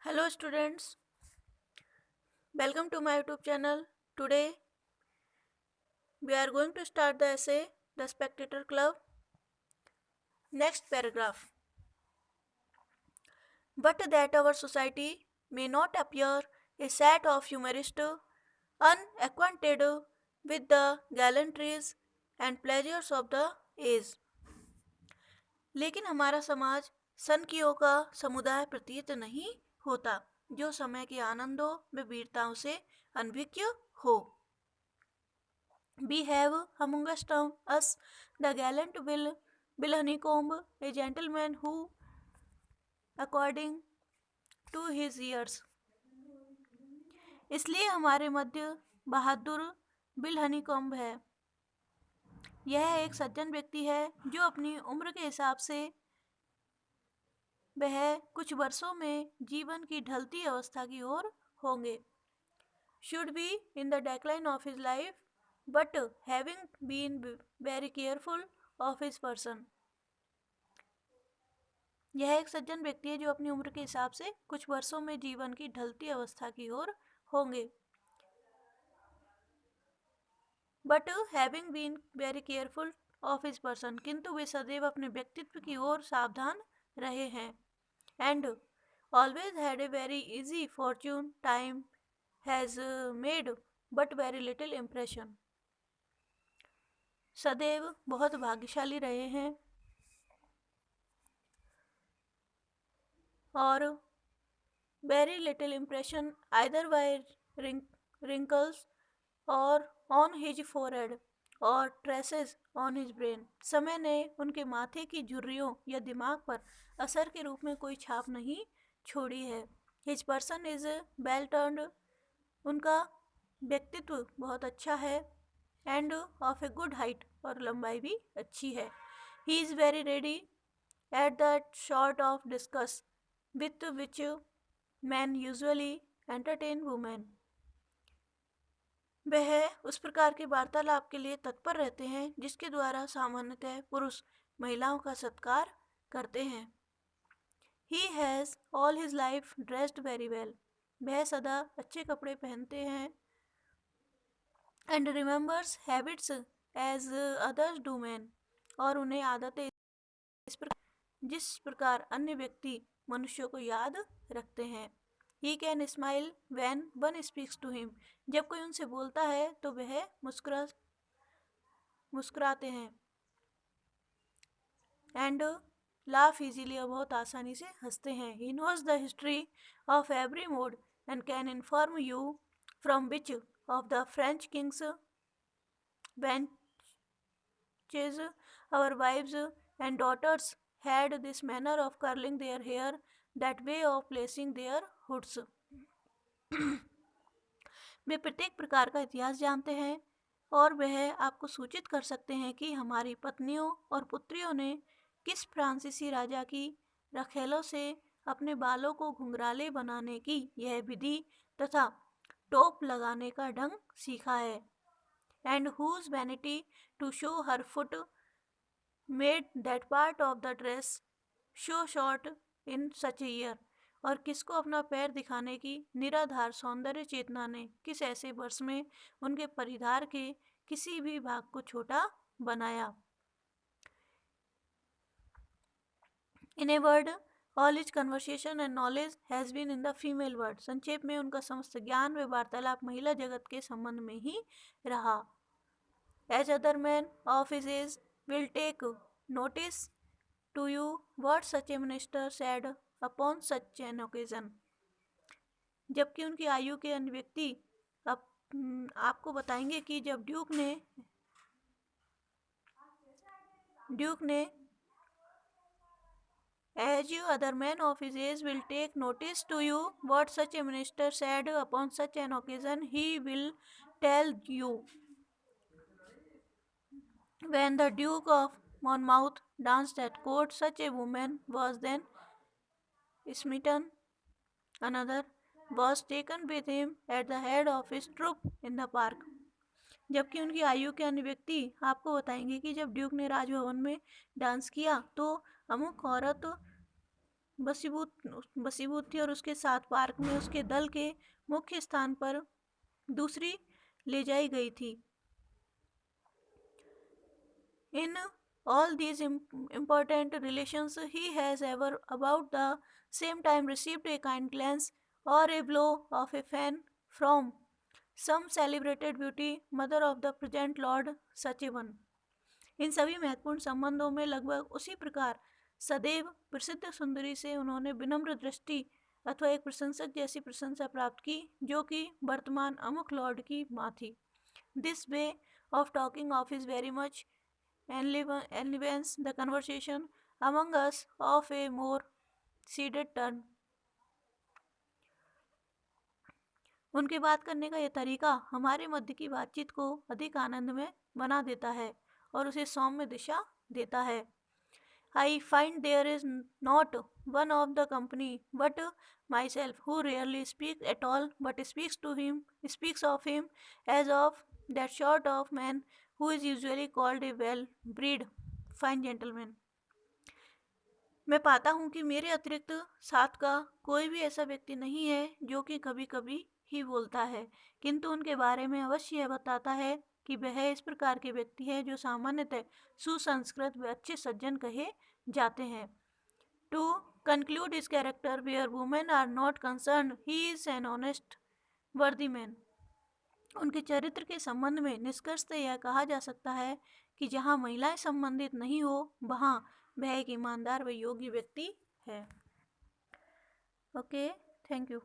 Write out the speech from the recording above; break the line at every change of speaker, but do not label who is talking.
Hello students, welcome to my YouTube channel. Today we are going to start the essay The Spectator Club. Next paragraph. But that our society may not appear a set of humorists unacquainted with the gallantries and pleasures of the age. लेकिन हमारा समाज सनकियों का समुदाय प्रतीत नहीं होता जो समय के आनंदों व वीरताओं से अनभिज्ञ हो. We have amongst us the gallant Bill Honeycomb, a gentleman who, according to his years, इसलिए हमारे मध्य बहादुर बिल हनीकॉम्ब है. यह एक सज्जन व्यक्ति है जो अपनी उम्र के हिसाब से वह कुछ वर्षों में जीवन की ढलती अवस्था की ओर होंगे. Should be in the decline of his life, but having been very careful of his person. यह एक सज्जन व्यक्ति है जो अपनी उम्र के हिसाब से कुछ वर्षों में जीवन की ढलती अवस्था की ओर होंगे. But having been very careful of his person, किंतु वे सदैव अपने व्यक्तित्व की ओर सावधान रहे हैं. And always had a very easy Fortune. Time has made but very little impression. सदैव बहुत भाग्यशाली रहे हैं और very little impression either bye wrinkles और ऑन हिज फोरहेड और ट्रेसेस ऑन हिज ब्रेन. समय ने उनके माथे की झुर्रियों या दिमाग पर असर के रूप में कोई छाप नहीं छोड़ी है. His person is well turned. उनका व्यक्तित्व बहुत अच्छा है. End of a good height, और लंबाई भी अच्छी है. He is very ready at that short of discuss with which men usually entertain women. वह उस प्रकार के वार्तालाप के लिए तत्पर रहते हैं जिसके द्वारा सामान्यतः पुरुष महिलाओं का सत्कार करते हैं. He has all his life dressed very well. वह सदा अच्छे कपड़े पहनते हैं. And remembers habits as others do men. और उन्हें आदतें जिस प्रकार अन्य व्यक्ति मनुष्यों को याद रखते हैं. He can smile when one speaks to him. जब कोई उनसे बोलता है तो वह मुस्कुराते हैं. And laugh easily, और बहुत आसानी से हंसते हैं. He knows the history of every mode and can inform you from which of the French kings benches our wives and daughters had this manner of curling their hair, that way of placing their hoods. वे प्रत्येक प्रकार का इतिहास जानते हैं और वह आपको सूचित कर सकते हैं कि हमारी पत्नियों और पुत्रियों ने किस फ्रांसीसी राजा की रखेलों से अपने बालों को घुंघराले बनाने की यह विधि तथा टोप लगाने का ढंग सीखा है. And whose vanity to show her foot made that part of the dress so short in such a year. और किसको अपना पैर दिखाने की निराधार सौंदर्य चेतना ने किस ऐसे वर्ष में उनके परिधार के किसी भी भाग को छोटा बनाया. In a word, all his conversation and knowledge has been in the female world. संक्षेप में उनका समस्त ज्ञान व वार्तालाप महिला जगत के संबंध में ही रहा. As other men of his age will take notice to you what such a minister said upon such an occasion. जबकि उनकी आयु के अन्य व्यक्ति आपको बताएंगे कि जब ड्यूक ने as you other men of his age will take notice to you what such a minister said upon such an occasion, he will tell you. When the Duke of Monmouth danced at court, such a woman was then smitten. Another was taken with him at the head of his troop in the park. जबकि उनकी आयु के अन्य व्यक्ति आपको बताएंगे कि जब ड्यूक ने राजभवन में डांस किया तो अमुक औरत बसीभूत थी और उसके साथ पार्क में उसके दल के मुख्य स्थान पर दूसरी ले जाई गई थी। In all these important relations, he has ever about the same time received a kind glance or a blow of a fan from some celebrated beauty, mother of the present Lord Sachivan. इन सभी महत्वपूर्ण संबंधों में लगभग उसी प्रकार सदैव प्रसिद्ध सुंदरी से उन्होंने विनम्र दृष्टि अथवा एक प्रशंसक जैसी प्रशंसा प्राप्त की जो कि वर्तमान अमुक लॉर्ड की माँ थी। This way of talking of is very much enlivens the conversation among us of a more seated turn. उनके बात करने का यह तरीका हमारे मध्य की बातचीत को अधिक आनंदमय बना देता है और उसे सौम्य दिशा देता है। I find there is not one of the company but myself who rarely speaks at all but speaks of him as of that sort of man who is usually called a well-bred fine gentleman. मैं पाता हूँ कि मेरे अतिरिक्त साथ का कोई भी ऐसा व्यक्ति नहीं है जो कि कभी कभी ही बोलता है, किंतु उनके बारे में अवश्य यह बताता है कि वह इस प्रकार के व्यक्ति है जो सामान्यतः सुसंस्कृत व अच्छे सज्जन कहे जाते हैं। To conclude his character where women are not concern he is an honest worthy man. उनके चरित्र के संबंध में निष्कर्षतः यह कहा जा सकता है कि जहाँ महिलाएं संबंधित नहीं हो वहाँ वह एक ईमानदार व योग्य व्यक्ति है। Okay, thank you.